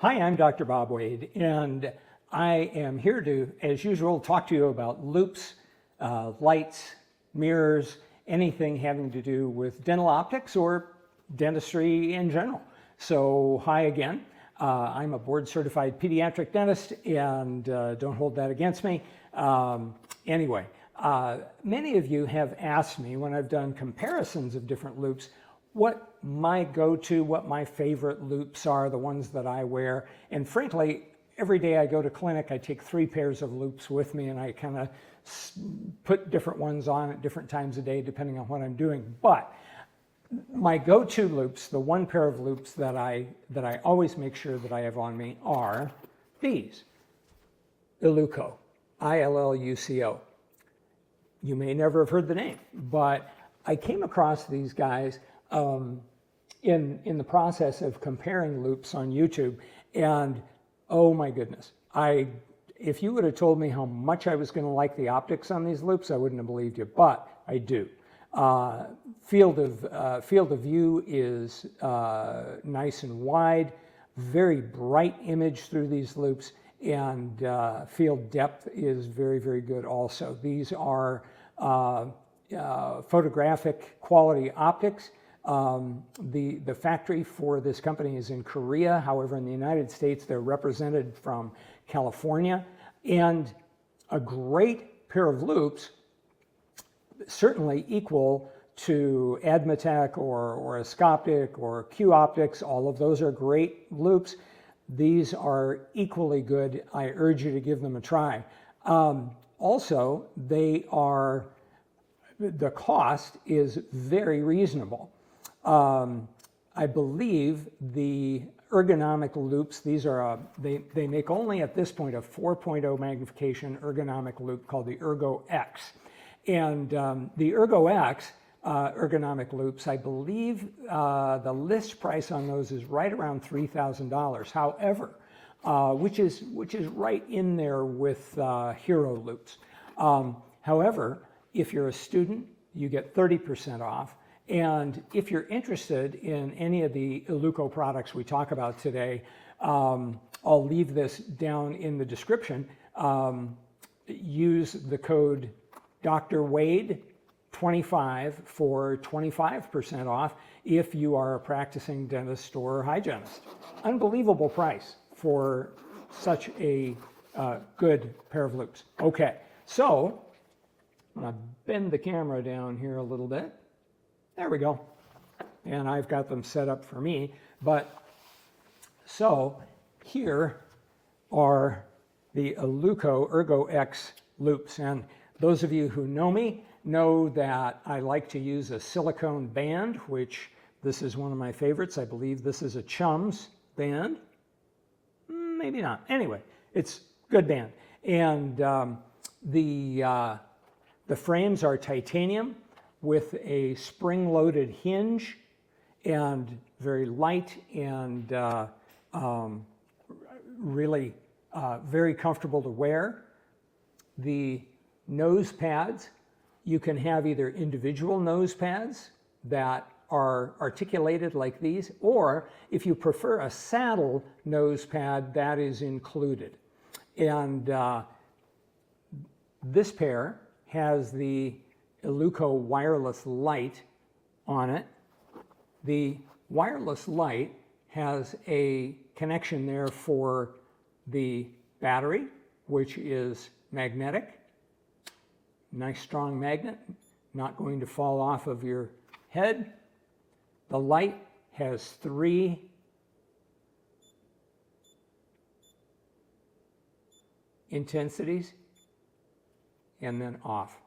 Hi, I'm Dr. Bob Wade, and I am here to, as usual, talk to you about loops, lights, mirrors, anything having to do with dental optics or dentistry in general. So, hi again. I'm a board-certified pediatric dentist, and don't hold that against me. Anyway, many of you have asked me when I've done comparisons of different loops what my go-to, what my favorite loops are, the ones that I wear. And frankly, every day I go to clinic, I take 3 pairs of loops with me, and I kind of put different ones on at different times of day depending on what I'm doing. But my go-to loops, the one pair of loops that I always make sure that I have on me are these, ILLUCO, I-L-L-U-C-O. You may never have heard the name, but I came across these guys in the process of comparing loops on YouTube, and oh my goodness, if you would have told me how much I was going to like the optics on these loops, I wouldn't have believed you, but I do. Field of view is nice and wide, very bright image through these loops, and field depth is very, very good also. These are photographic quality optics. The factory for this company is in Korea. However, in the United States, they're represented from California. And a great pair of loops, certainly equal to Admatec or Escoptic or Q-Optics. All of those are great loops. These are equally good. I urge you to give them a try. Also, the cost is very reasonable. I believe the ergonomic loops, these are, they make only at this point a 4.0 magnification ergonomic loop called the ERGO X. And the ERGO X ergonomic loops, I believe the list price on those is right around $3,000. However, which is right in there with hero loops. However, if you're a student, you get 30% off. And if you're interested in any of the ILLUCO products we talk about today, I'll leave this down in the description. Use the code Dr. Wade 25 for 25% off if you are a practicing dentist or hygienist. Unbelievable price for such a good pair of loops. Okay, so I'm going to bend the camera down here a little bit. There we go. And I've got them set up for me. But so here are the ILLUCO Ergo X loops. And those of you who know me know that I like to use a silicone band, which this is one of my favorites. I believe this is a Chum's band. Maybe not. Anyway, it's good band. And the frames are titanium with a spring-loaded hinge and very light and really very comfortable to wear. The nose pads, you can have either individual nose pads that are articulated like these, or if you prefer a saddle nose pad, that is included. And this pair has the ILLUCO wireless light on it. The wireless light has a connection there for the battery, which is magnetic. Nice strong magnet, not going to fall off of your head. The light has 3 intensities and then off.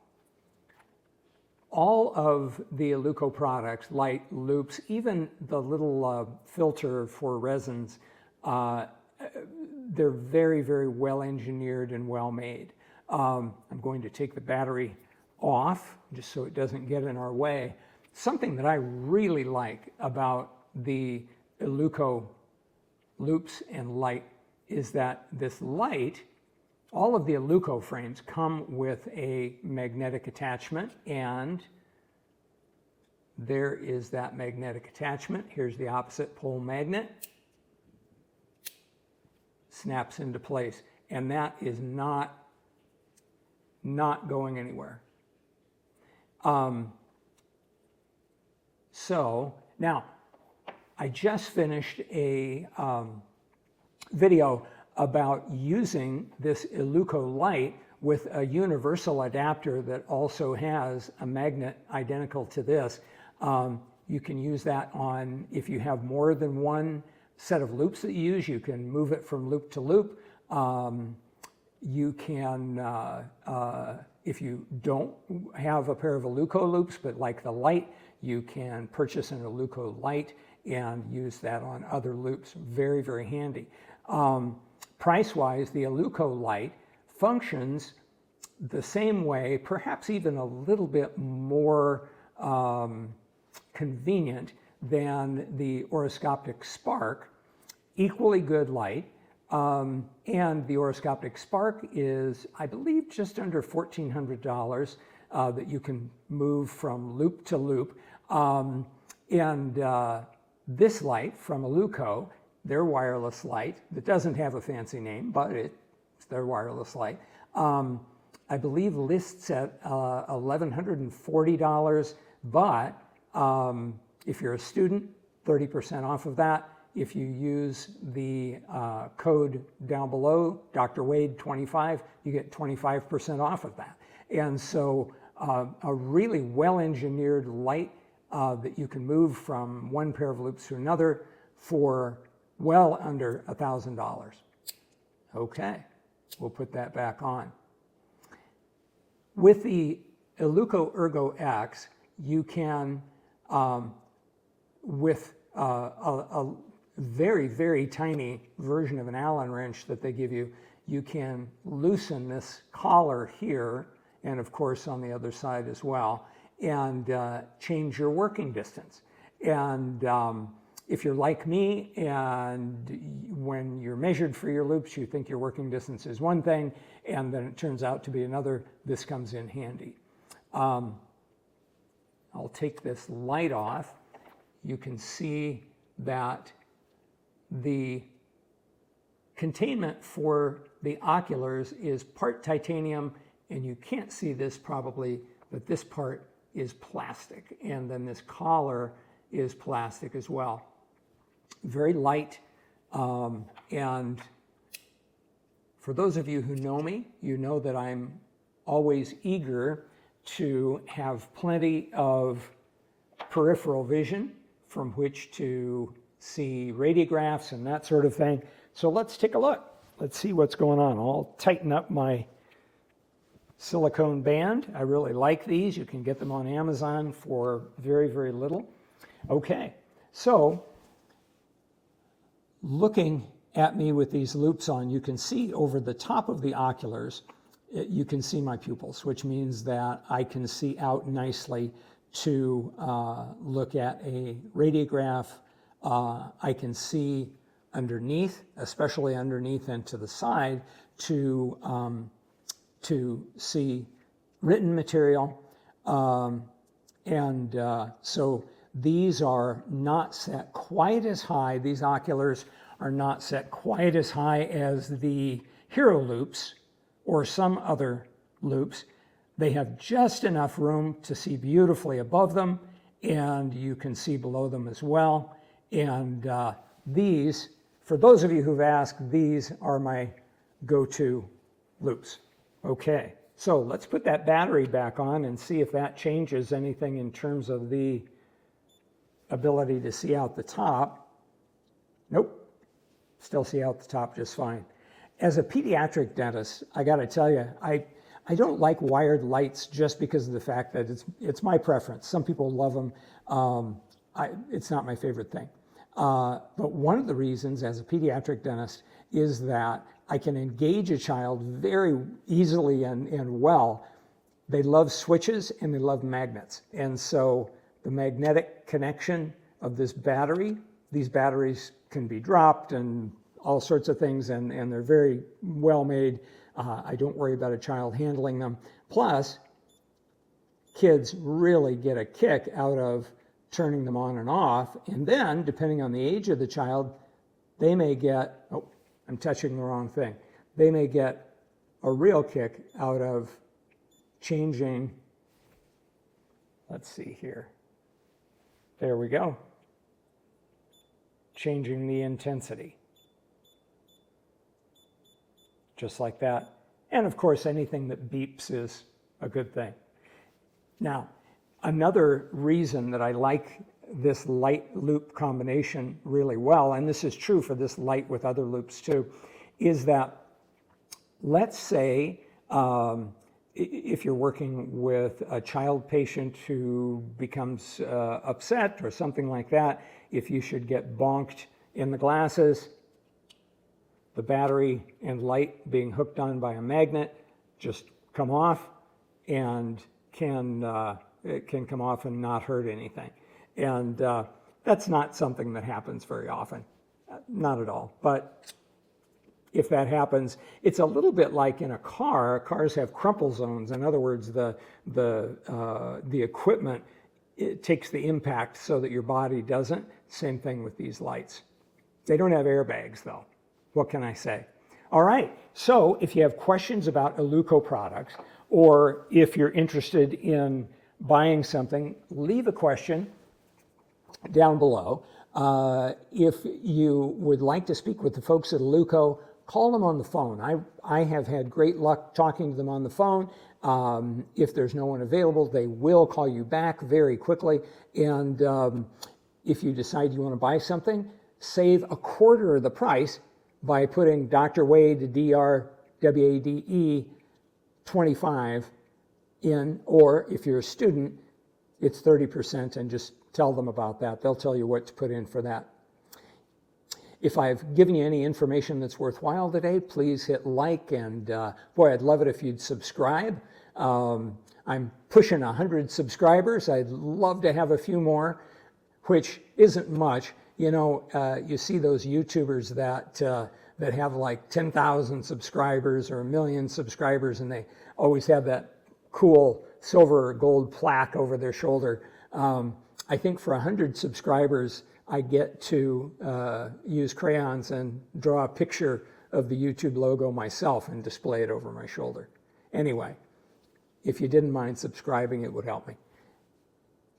All of the ILLUCO products, light loops, even the little filter for resins, they're very, very well engineered and well made. I'm going to take the battery off just so it doesn't get in our way. Something that I really like about the ILLUCO loops and light is that this light, all of the ILLUCO frames come with a magnetic attachment, and there is that magnetic attachment. Here's the opposite pole magnet. snaps into place. And that is not going anywhere. So now, I just finished a video about using this ILLUCO light with a universal adapter that also has a magnet identical to this. You can use that on, if you have more than one set of loops that you use, you can move it from loop to loop. You can, if you don't have a pair of ILLUCO loops but like the light, you can purchase an ILLUCO light and use that on other loops. Very, very handy. Price-wise, the ILLUCO light functions the same way, perhaps even a little bit more convenient than the Oroscopic Spark. Equally good light. And the Oroscopic Spark is, I believe, just under $1,400 that you can move from loop to loop. This light from ILLUCO, their wireless light, that doesn't have a fancy name, but it's their wireless light, I believe lists at $1,140, but if you're a student, 30% off of that. If you use the code down below, Dr. Wade 25, you get 25% off of that. And so a really well-engineered light that you can move from one pair of loops to another for well under $1,000. Okay, we'll put that back on. With the Luco Erggo X, you can, with a very, very tiny version of an Allen wrench that they give you, you can loosen this collar here, and of course on the other side as well, and change your working distance. And if you're like me, and when you're measured for your loops, you think your working distance is one thing, and then it turns out to be another, this comes in handy. I'll take this light off. You can see that the containment for the oculars is part titanium, and you can't see this probably, but this part is plastic, and then this collar is plastic as well. Very light, and for those of you who know me, you know that I'm always eager to have plenty of peripheral vision from which to see radiographs and that sort of thing. So let's take a look. Let's see what's going on. I'll tighten up my silicone band. I really like these. You can get them on Amazon for very, very little. Okay, so looking at me with these loops on, you can see over the top of the oculars, you can see my pupils, which means that I can see out nicely to look at a radiograph. I can see underneath, especially underneath and to the side, to see written material. So these are not set quite as high. These oculars are not set quite as high as the Hero loops or some other loops. They have just enough room to see beautifully above them, and you can see below them as well. And these, for those of you who've asked, these are my go-to loops. Okay, so let's put that battery back on and see if that changes anything in terms of the ability to see out the top. Nope, still see out the top just fine. As a pediatric dentist, I gotta tell you, I don't like wired lights just because of the fact that it's my preference. Some people love them. It's not my favorite thing. But one of the reasons as a pediatric dentist is that I can engage a child very easily and well. They love switches and they love magnets. And so the magnetic connection of this battery, these batteries can be dropped and all sorts of things, and they're very well made. I don't worry about a child handling them. Plus, kids really get a kick out of turning them on and off. And then, depending on the age of the child, they may get, oh, I'm touching the wrong thing. They may get a real kick out of changing, let's see here. There we go. Changing the intensity. Just like that. And of course, anything that beeps is a good thing. Now, another reason that I like this light loop combination really well, and this is true for this light with other loops too, is that let's say if you're working with a child patient who becomes upset or something like that, if you should get bonked in the glasses, the battery and light being hooked on by a magnet just come off and it can come off and not hurt anything. And that's not something that happens very often, not at all. But if that happens, it's a little bit like in a car. Cars have crumple zones. In other words, the equipment, it takes the impact so that your body doesn't. Same thing with these lights. They don't have airbags though. What can I say? All right, so if you have questions about ILLUCO products, or if you're interested in buying something, leave a question down below. If you would like to speak with the folks at ILLUCO, call them on the phone. I have had great luck talking to them on the phone. If there's no one available, they will call you back very quickly. And if you decide you want to buy something, save a quarter of the price by putting Dr. Wade, D-R-W-A-D-E 25 in, or if you're a student, it's 30%, and just tell them about that. They'll tell you what to put in for that. If I've given you any information that's worthwhile today, please hit like, and boy, I'd love it if you'd subscribe. I'm pushing 100 subscribers. I'd love to have a few more, which isn't much. You know, you see those YouTubers that have like 10,000 subscribers or 1 million subscribers, and they always have that cool silver or gold plaque over their shoulder. I think for 100 subscribers, I get to use crayons and draw a picture of the YouTube logo myself and display it over my shoulder. Anyway, if you didn't mind subscribing, it would help me.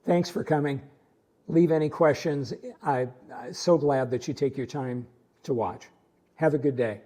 Thanks for coming. Leave any questions. I'm so glad that you take your time to watch. Have a good day.